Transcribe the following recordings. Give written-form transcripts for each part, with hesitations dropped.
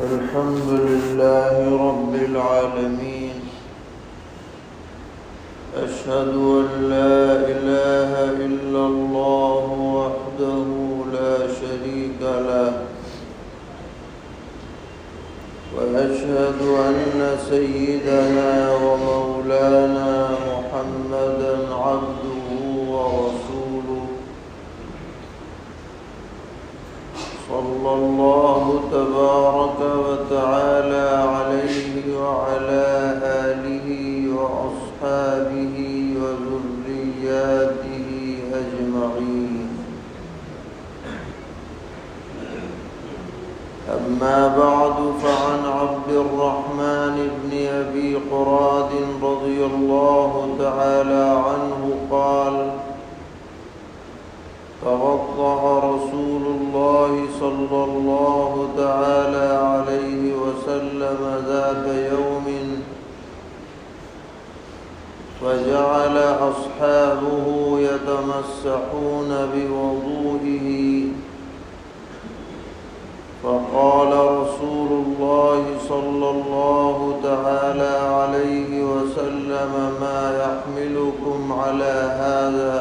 الحمد لله رب العالمين. أشهد أن لا إله إلا الله وحده لا شريك له، وأشهد أن سيدنا ومولانا محمدًا عبده ورسوله، صلى الله تبارك وتعالى عليه وعلى آله وأصحابه وذرياته أجمعين. أما بعد، فعن عبد الرحمن بن أبي قراد رضي الله تعالى عنه قال: توضأ رسول الله صلى الله تعالى عليه وسلم ذات يوم، فجعل أصحابه يتمسحون بوضوئه، فقال رسول الله صلى الله تعالى عليه وسلم: ما يحملكم على هذا؟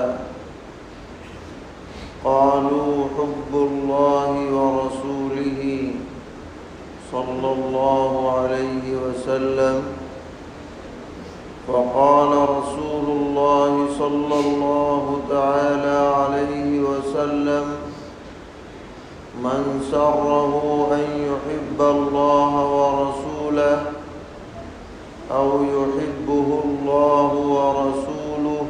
قالوا: حب الله ورسوله صلى الله عليه وسلم. فقال رسول الله صلى الله تعالى عليه وسلم: من سره أن يحب الله ورسوله أو يحبه الله ورسوله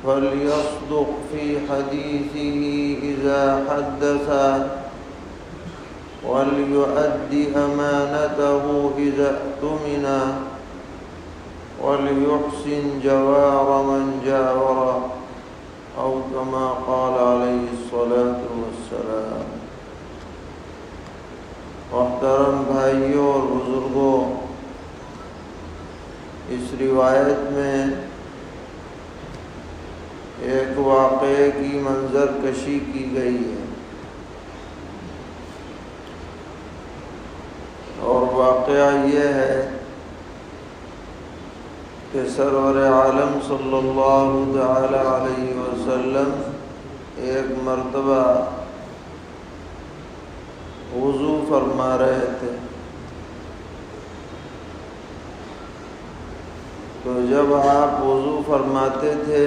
فليصدق في حديثه إذا حدث، وليؤد أمانته إذا اؤتمن، وليحسن جوار من جاور، أو كما قال عليه الصلاة والسلام. محترم بھائیوں اور بزرگوں، اس روایت میں ایک واقعے کی منظر کشی کی گئی ہے، اور واقعہ یہ ہے کہ سرور عالم صلی اللہ تعالی علیہ وسلم ایک مرتبہ وضو فرما رہے تھے، تو جب آپ وضو فرماتے تھے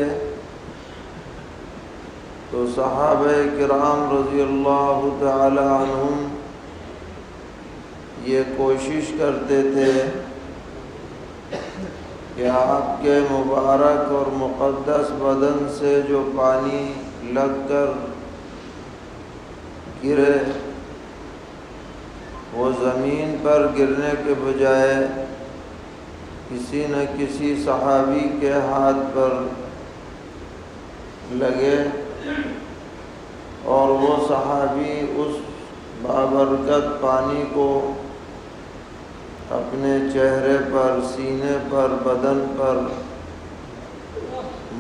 تو صحابہ کرام رضی اللہ تعالی عنہم یہ کوشش کرتے تھے کہ آپ کے مبارک اور مقدس بدن سے جو پانی لگ کر گرے وہ زمین پر گرنے کے بجائے کسی نہ کسی صحابی کے ہاتھ پر لگے، اور وہ صحابی اس بابرکت پانی کو اپنے چہرے پر، سینے پر، بدن پر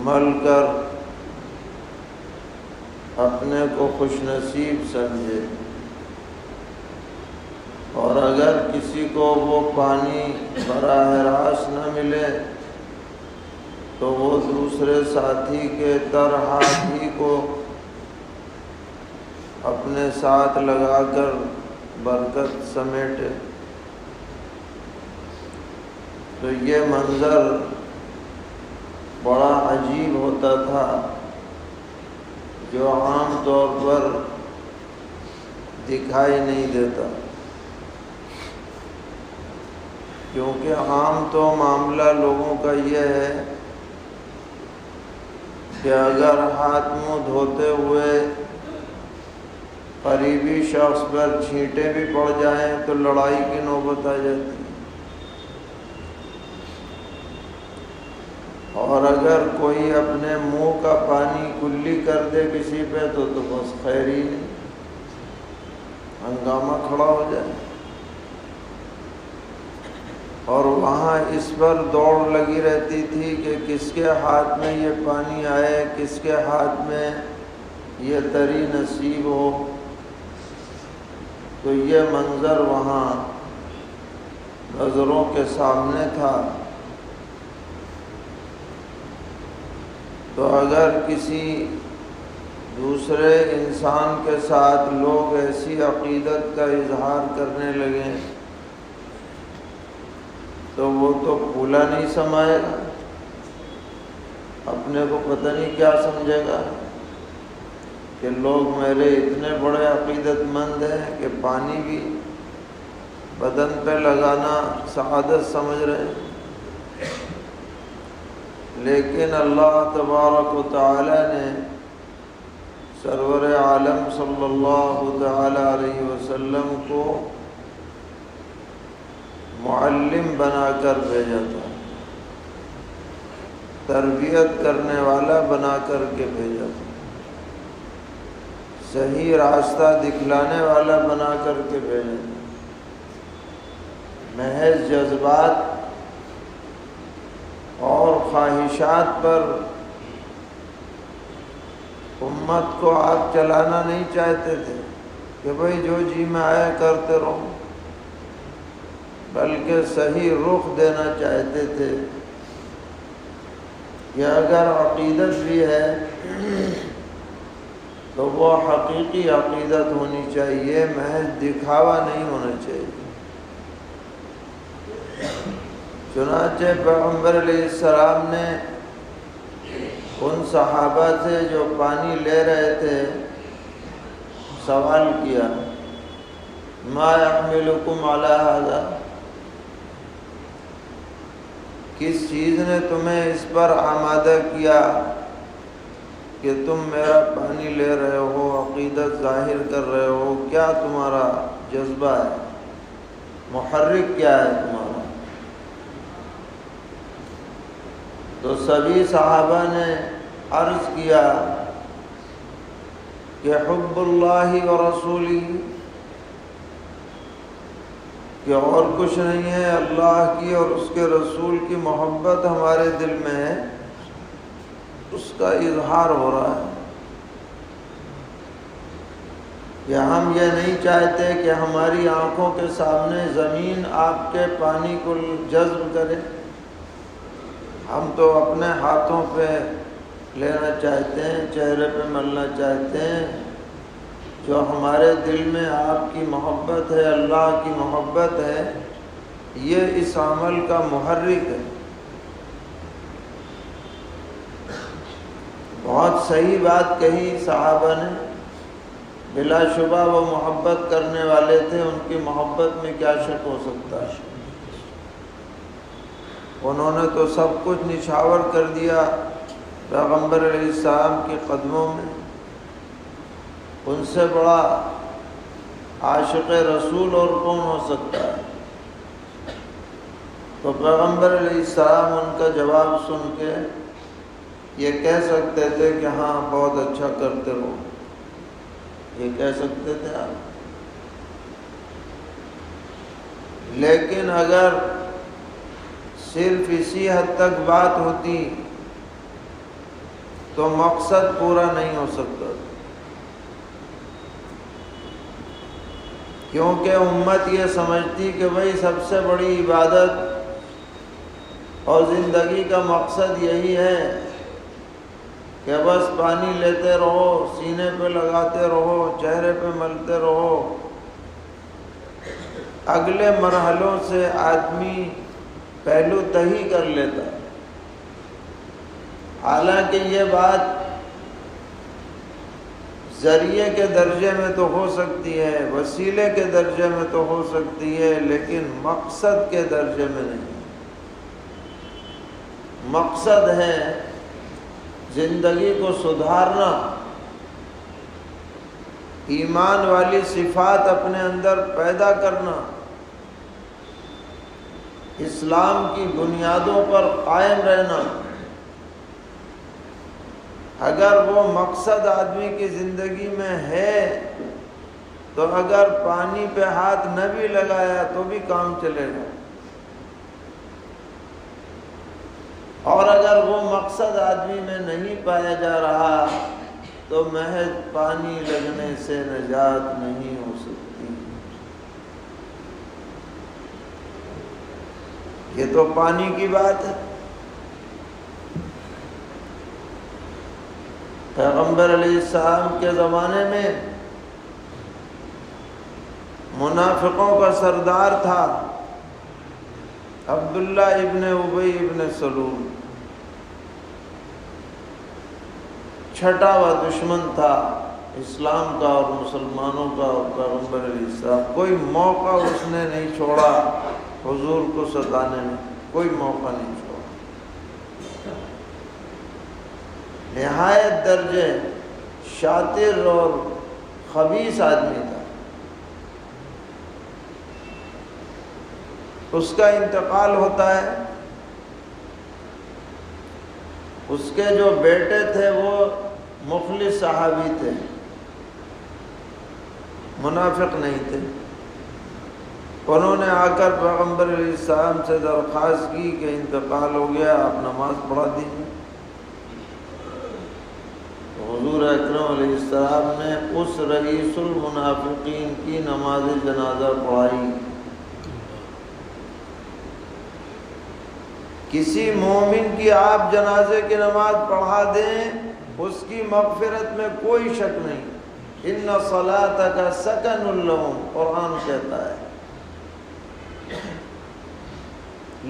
مل کر اپنے کو خوش نصیب سمجھے، اور اگر کسی کو وہ پانی براہ راست نہ ملے تو وہ دوسرے ساتھی کے تر ہاتھ ہی کو اپنے ساتھ لگا کر برکت سمیٹے۔ تو یہ منظر بڑا عجیب ہوتا تھا، جو عام طور پر دکھائی نہیں دیتا، کیونکہ عام تو معاملہ لوگوں کا یہ ہے کہ اگر ہاتھ منہ دھوتے ہوئے قریبی شخص پر چھینٹے بھی پڑ جائیں تو لڑائی کی نوبت آ جاتی، اور اگر کوئی اپنے منہ کا پانی کلی کر دے کسی پہ تو بس خیر ہی نہیں، ہنگامہ کھڑا ہو جائے۔ اور وہاں اس پر دوڑ لگی رہتی تھی کہ کس کے ہاتھ میں یہ پانی آئے، کس کے ہاتھ میں یہ تری نصیب ہو۔ تو یہ منظر وہاں نظروں کے سامنے تھا۔ تو اگر کسی دوسرے انسان کے ساتھ لوگ ایسی عقیدت کا اظہار کرنے لگیں تو وہ تو پھولا نہیں سمائے گا، اپنے کو پتہ نہیں کیا سمجھے گا کہ لوگ میرے اتنے بڑے عقیدت مند ہیں کہ پانی بھی بدن پہ لگانا سعادت سمجھ رہے ہیں۔ لیکن اللہ تبارک و تعالی نے سرور عالم صلی اللہ تعالی علیہ وسلم کو معلم بنا کر بھیجا تھا، تربیت کرنے والا بنا کر کے بھیجا تھا، صحیح راستہ دکھلانے والا بنا کر کے بھیجا تھا۔ محض جذبات اور خواہشات پر امت کو آپ چلانا نہیں چاہتے تھے کہ بھئی جو جی میں آئے کرتے رہو، بلکہ صحیح رخ دینا چاہتے تھے کہ اگر عقیدت بھی ہے تو وہ حقیقی عقیدت ہونی چاہیے، محض دکھاوا نہیں ہونا چاہیے۔ چنانچہ پیغمبر علیہ السلام نے ان صحابہ سے جو پانی لے رہے تھے سوال کیا، ما یحملکم علی ھذا، کس چیز نے تمہیں اس پر آمادہ کیا کہ تم میرا پانی لے رہے ہو، عقیدت ظاہر کر رہے ہو، کیا تمہارا جذبہ ہے، محرک کیا ہے تمہارا؟ تو سبھی صحابہ نے عرض کیا کہ حب اللہ و رسولہ، کہ اور کچھ نہیں ہے، اللہ کی اور اس کے رسول کی محبت ہمارے دل میں ہے، اس کا اظہار ہو رہا ہے کہ ہم یہ نہیں چاہتے کہ ہماری آنکھوں کے سامنے زمین آپ کے پانی کو جذب کرے، ہم تو اپنے ہاتھوں پہ لینا چاہتے ہیں، چہرے پہ ملنا چاہتے ہیں۔ جو ہمارے دل میں آپ کی محبت ہے، اللہ کی محبت ہے، یہ اس عمل کا محرک ہے۔ بہت صحیح بات کہی صحابہ نے، بلا شبہ وہ محبت کرنے والے تھے، ان کی محبت میں کیا شک ہو سکتا ہے؟ انہوں نے تو سب کچھ نچھاور کر دیا پیغمبر علیہ السلام کے قدموں میں۔ ان سے بڑا عاشق رسول اور کون ہو سکتا ہے؟ تو پیغمبر علیہ السلام ان کا جواب سن کے یہ کہہ سکتے تھے کہ ہاں بہت اچھا کرتے رہو، یہ کہہ سکتے تھے آپ۔ لیکن اگر صرف اسی حد تک بات ہوتی تو مقصد پورا نہیں ہو سکتا، کیونکہ امت یہ سمجھتی کہ بھئی سب سے بڑی عبادت اور زندگی کا مقصد یہی ہے کہ بس پانی لیتے رہو، سینے پہ لگاتے رہو، چہرے پہ ملتے رہو، اگلے مرحلوں سے آدمی پہلو تہی کر لیتا۔ حالانکہ یہ بات ذریعے کے درجے میں تو ہو سکتی ہے، وسیلے کے درجے میں تو ہو سکتی ہے، لیکن مقصد کے درجے میں نہیں۔ مقصد ہے زندگی کو سدھارنا، ایمان والی صفات اپنے اندر پیدا کرنا، اسلام کی بنیادوں پر قائم رہنا۔ اگر وہ مقصد آدمی کی زندگی میں ہے تو اگر پانی پہ ہاتھ نہ بھی لگایا تو بھی کام چلے گا، اور اگر وہ مقصد آدمی میں نہیں پایا جا رہا تو محض پانی لگنے سے نجات نہیں ہو سکتی۔ یہ تو پانی کی بات ہے۔ پیغمبر علیہ السلام کے زمانے میں منافقوں کا سردار تھا عبداللہ ابن ابی ابن سلول، چھٹا ہوا دشمن تھا اسلام کا اور مسلمانوں کا اور پیغمبر علیہ السلام۔ کوئی موقع اس نے نہیں چھوڑا حضور کو ستانے میں، کوئی موقع نہیں چھوڑا۔ نہایت درجے شاطر اور خبیث آدمی تھا۔ اس کا انتقال ہوتا ہے، اس کے جو بیٹے تھے وہ مخلص صحابی تھے، منافق نہیں تھے۔ انہوں نے آ کر پیغمبر علیہ السلام سے درخواست کی کہ انتقال ہو گیا، آپ نماز پڑھا دیجیے۔ حضور اکرم علیہ السلام نے اس رئیس المنافقین کی نماز جنازہ پڑھائی۔ کسی مومن کی آپ جنازے کی نماز پڑھا دیں، اس کی مغفرت میں کوئی شک نہیں۔ ان صلاتک سکن لہم، قرآن کہتا ہے۔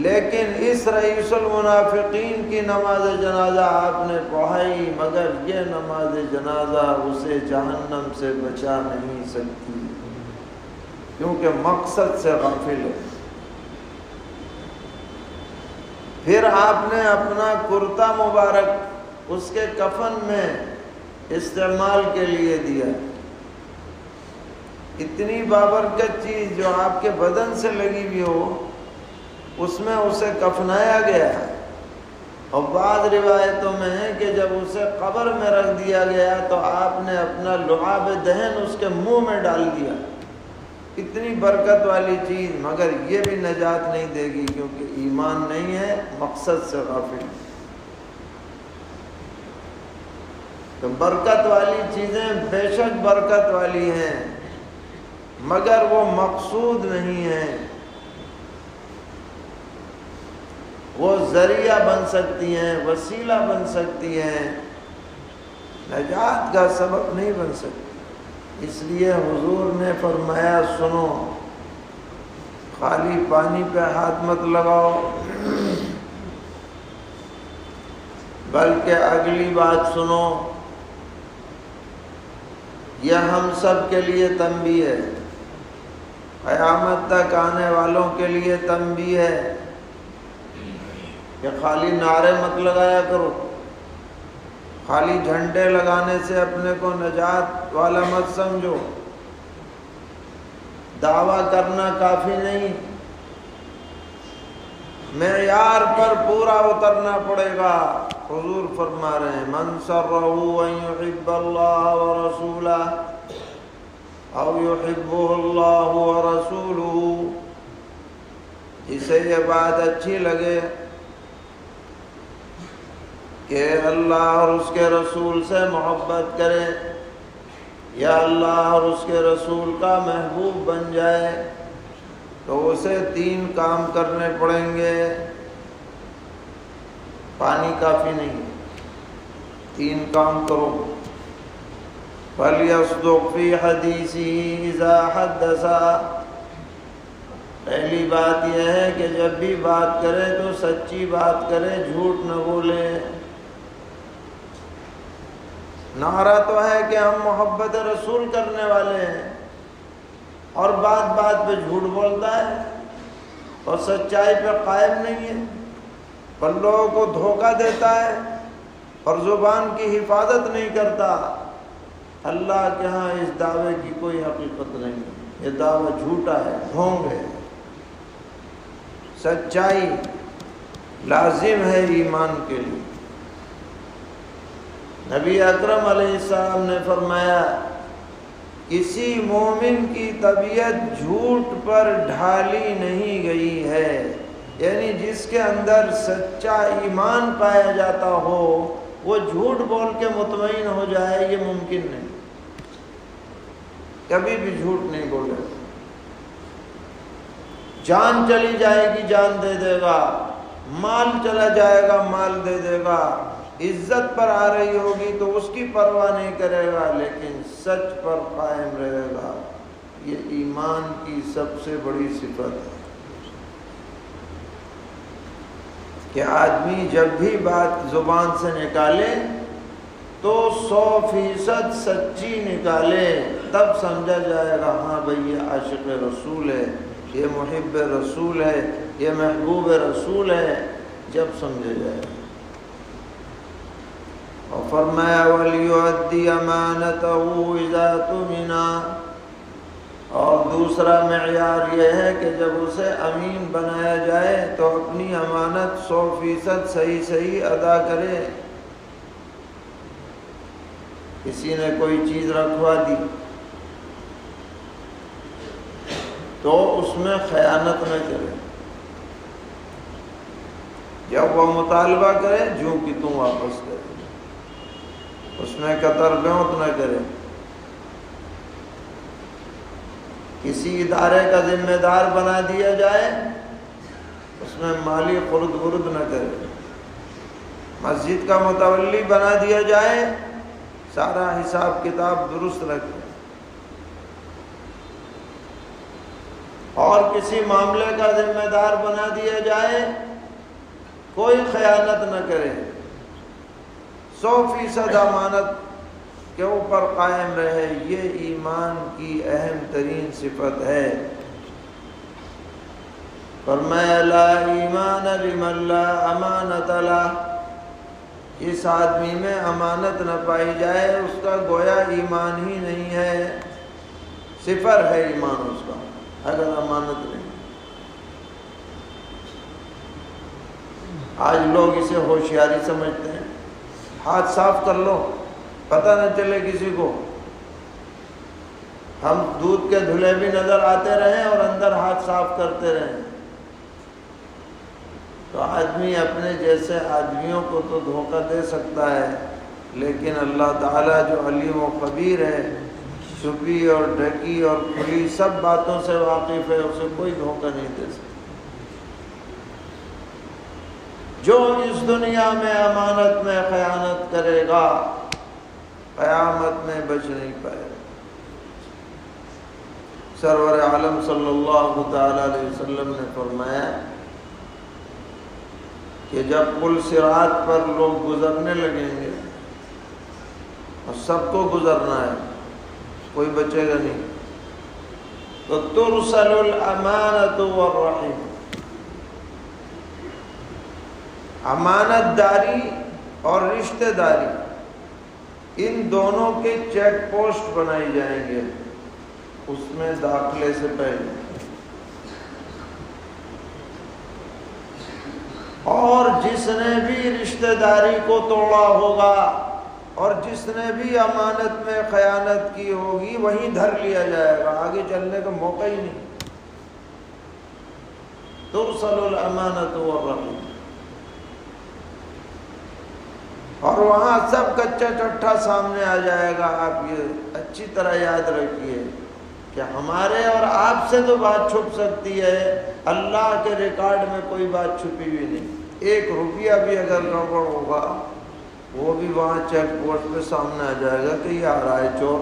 لیکن اس رئیس المنافقین کی نماز جنازہ آپ نے پڑھائی، مگر یہ نماز جنازہ اسے جہنم سے بچا نہیں سکتی، کیونکہ مقصد سے غافل ہے۔ پھر آپ نے اپنا کرتا مبارک اس کے کفن میں استعمال کے لیے دیا۔ اتنی بابرکت چیز جو آپ کے بدن سے لگی ہوئی ہو، اس میں اسے کفنایا گیا۔ اور بعض روایتوں میں ہے کہ جب اسے قبر میں رکھ دیا گیا تو آپ نے اپنا لعاب دہن اس کے منہ میں ڈال دیا۔ اتنی برکت والی چیز، مگر یہ بھی نجات نہیں دے گی، کیونکہ ایمان نہیں ہے، مقصد سے غافل۔ تو برکت والی چیزیں بے شک برکت والی ہیں، مگر وہ مقصود نہیں ہیں، وہ ذریعہ بن سکتی ہیں، وسیلہ بن سکتی ہیں، نجات کا سبب نہیں بن سکتی۔ اس لیے حضور نے فرمایا سنو، خالی پانی پہ ہاتھ مت لگاؤ، بلکہ اگلی بات سنو، یہ ہم سب کے لیے تنبیہ ہے، قیامت تک آنے والوں کے لیے تنبیہ ہے کہ خالی نعرے مت لگایا کرو، خالی جھنڈے لگانے سے اپنے کو نجات والا مت سمجھو، دعویٰ کرنا کافی نہیں، معیار پر پورا اترنا پڑے گا۔ حضور فرما رہے ہیں من سرہ ان یحب اللہ ورسولہ او یحبہ اللہ ورسولہ، جسے یہ بات اچھی لگے کہ اللہ اور اس کے رسول سے محبت کرے، یا اللہ اور اس کے رسول کا محبوب بن جائے، تو اسے 3 کام کرنے پڑیں گے۔ پانی کافی نہیں، 3 کام کرو۔ فَلْيَصْدُقْ فِي حَدِيثِهِ إِذَا حَدَّثَ، پہلی بات یہ ہے کہ جب بھی بات کرے تو سچی بات کرے، جھوٹ نہ بولے۔ نعرہ تو ہے کہ ہم محبت رسول کرنے والے ہیں، اور بات بات پہ جھوٹ بولتا ہے اور سچائی پہ قائم نہیں ہے، پر لوگوں کو دھوکہ دیتا ہے اور زبان کی حفاظت نہیں کرتا۔ اللہ کے ہاں اس دعوے کی کوئی حقیقت نہیں، یہ دعویٰ جھوٹا ہے، ڈھونگ ہے۔ سچائی لازم ہے ایمان کے لیے۔ نبی اکرم علیہ السلام نے فرمایا کسی مومن کی طبیعت جھوٹ پر ڈھالی نہیں گئی ہے، یعنی جس کے اندر سچا ایمان پایا جاتا ہو وہ جھوٹ بول کے مطمئن ہو جائے، یہ ممکن نہیں، کبھی بھی جھوٹ نہیں بولے۔ جان چلی جائے گی جان دے دے گا، مال چلا جائے گا مال دے دے گا، عزت پر آ رہی ہوگی تو اس کی پرواہ نہیں کرے گا، لیکن سچ پر قائم رہے گا۔ یہ ایمان کی سب سے بڑی صفت ہے کہ آدمی جب بھی بات زبان سے نکالے تو 100% سچی نکالے، تب سمجھا جائے گا ہاں بھئی یہ عاشق رسول ہے، یہ محب رسول ہے، یہ محبوب رسول ہے، جب سمجھا جائے گا۔ اور فرمایا وَلْيُؤَدِّ أَمَانَتَهُ إِذَا تُؤْمِنَ، اور دوسرا معیار یہ ہے کہ جب اسے امین بنایا جائے تو اپنی امانت 100% صحیح ادا کرے۔ کسی نے کوئی چیز رکھوا دی تو اس میں خیانت نہ کرے، جب وہ مطالبہ کرے جو کہ تم واپس کرے، اس میں قطر بیوت نہ کرے۔ کسی ادارے کا ذمہ دار بنا دیا جائے اس میں مالی خرد برد نہ کرے، مسجد کا متولی بنا دیا جائے سارا حساب کتاب درست رکھے، اور کسی معاملے کا ذمہ دار بنا دیا جائے کوئی خیانت نہ کرے، 100% امانت کے اوپر قائم رہے۔ یہ ایمان کی اہم ترین صفت ہے۔ فرمایا لا ایمان لمن لا امانت لہ، اس آدمی میں امانت نہ پائی جائے اس کا گویا ایمان ہی نہیں ہے، صفر ہے ایمان اس کا اگر امانت نہیں۔ آج لوگ اسے ہوشیاری سمجھتے ہیں، ہاتھ صاف کر لو پتہ نہ چلے کسی کو، ہم دودھ کے دھلے بھی نظر آتے رہیں اور اندر ہاتھ صاف کرتے رہیں، تو آدمی اپنے جیسے آدمیوں کو تو دھوکہ دے سکتا ہے، لیکن اللہ تعالیٰ جو علیم و خبیر ہے، چھپی اور ڈھکی اور کھلی سب باتوں سے واقف ہے، اسے کوئی دھوکہ نہیں دے سکتا۔ جو اس دنیا میں امانت میں خیانت کرے گا قیامت میں بچ نہیں پائے گا۔ سرور عالم صلی اللہ تعالی علیہ وسلم نے فرمایا کہ جب پل صراط پر لوگ گزرنے لگیں گے اور سب کو گزرنا ہے، کوئی بچے گا نہیں، تو ترسل الامانۃ والرحم، امانت داری اور رشتہ داری ان دونوں کے چیک پوسٹ بنائی جائیں گے اس میں داخلے سے پہلے، اور جس نے بھی رشتہ داری کو توڑا ہوگا اور جس نے بھی امانت میں خیانت کی ہوگی وہیں دھر لیا جائے گا، آگے چلنے کا موقع ہی نہیں۔ ترسل الامانۃ والرحم، اور وہاں سب کچا چٹھا سامنے آ جائے گا۔ آپ یہ اچھی طرح یاد رکھیے کہ ہمارے اور آپ سے تو بات چھپ سکتی ہے، اللہ کے ریکارڈ میں کوئی بات چھپی ہوئی نہیں۔ 1 روپیہ بھی اگر گڑبڑ ہوگا وہ بھی وہاں چیک پوسٹ پہ سامنے آ جائے گا کہ یہ آ رہا ہے چور،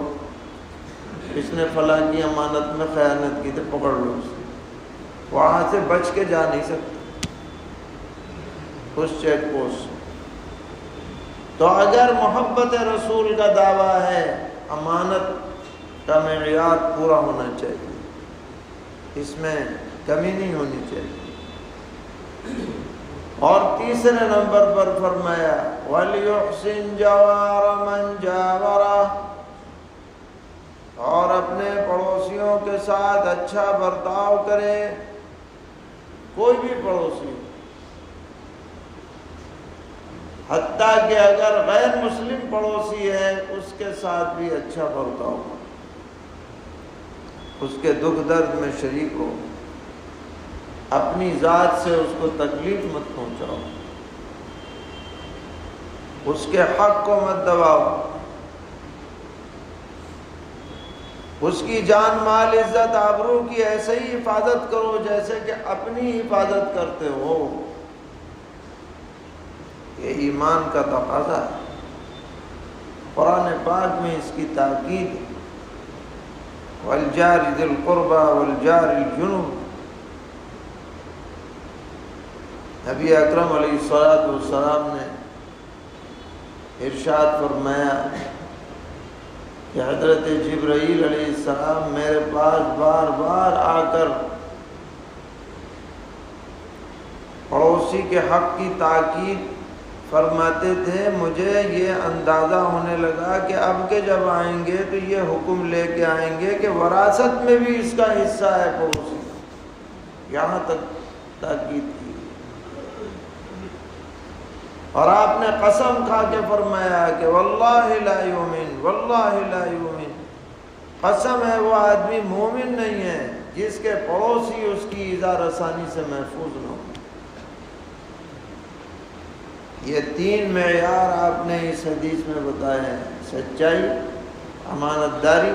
اس نے فلاں کی امانت میں خیانت کی، تو پکڑ لو اسے، وہاں سے بچ کے جا نہیں سکتے اس چیک پوسٹ سے۔ تو اگر محبت رسول کا دعویٰ ہے، امانت کا معیار پورا ہونا چاہیے، اس میں کمی نہیں ہونی چاہیے۔ اور تیسرے نمبر پر فرمایا وَلْيُحْسِنْ جَوَارَ مَنْ جَاوَرَهُ، اور اپنے پڑوسیوں کے ساتھ اچھا برتاؤ کرے، کوئی بھی پڑوسی، حتیٰ کہ اگر غیر مسلم پڑوسی ہے اس کے ساتھ بھی اچھا برتاؤ ہو، اس کے دکھ درد میں شریک ہو، اپنی ذات سے اس کو تکلیف مت پہنچاؤ، اس کے حق کو مت دباؤ۔ اس کی جان مال عزت آبرو کی ایسے ہی حفاظت کرو جیسے کہ اپنی حفاظت کرتے ہو. یہ ایمان کا تقاضا ہے. قرآن پاک میں اس کی تاکید ہے. والجار ذی القربى والجار الجنب. نبی اکرم علیہ الصلوۃ والسلام نے ارشاد فرمایا کہ حضرت جبرائیل علیہ السلام میرے پاس بار بار آ کر پڑوسی کے حق کی تاکید فرماتے تھے. مجھے یہ اندازہ ہونے لگا کہ اب کے جب آئیں گے تو یہ حکم لے کے آئیں گے کہ وراثت میں بھی اس کا حصہ ہے پڑوسی. یہاں تک تاکید کی. اور آپ نے قسم کھا کے فرمایا کہ واللہ لا یؤمن واللہ لا یؤمن. قسم ہے وہ آدمی مومن نہیں ہے جس کے پڑوسی اس کی ایذا رسانی سے محفوظ نہ ہو. یہ 3 معیار آپ نے اس حدیث میں بتائے ہیں. سچائی، امانت داری،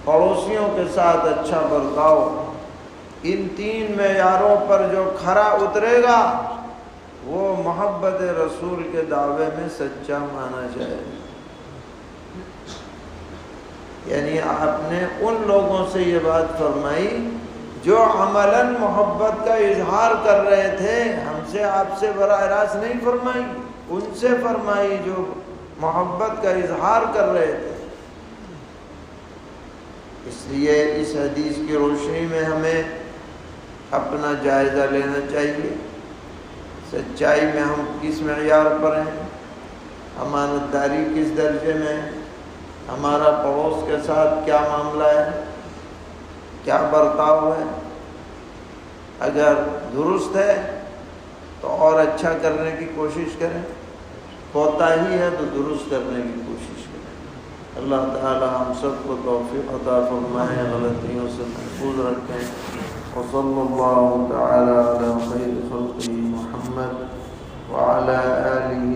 پڑوسیوں کے ساتھ اچھا برتاؤ. ان 3 معیاروں پر جو کھرا اترے گا وہ محبت رسول کے دعوے میں سچا مانا جائے. یعنی آپ نے ان لوگوں سے یہ بات فرمائی جو عملاً محبت کا اظہار کر رہے تھے. ہم سے آپ سے براہ راست نہیں فرمائی، ان سے فرمائی جو محبت کا اظہار کر رہے تھے. اس لیے اس حدیث کی روشنی میں ہمیں اپنا جائزہ لینا چاہیے. سچائی میں ہم کس معیار پر ہیں، امانت داری کس درجے میں ہے، ہمارا پڑوس کے ساتھ کیا معاملہ ہے، کیا برتاؤ ہے. اگر درست ہے تو اور اچھا کرنے کی کوشش کریں، کوتاہی ہے تو درست کرنے کی کوشش کریں. اللہ تعالی ہم سب کو توفیق عطا فرمائے، غلطیوں سے محفوظ رکھیں. وصلی اللہ تعالی علی خیر خلقہ محمد وعلی آلہ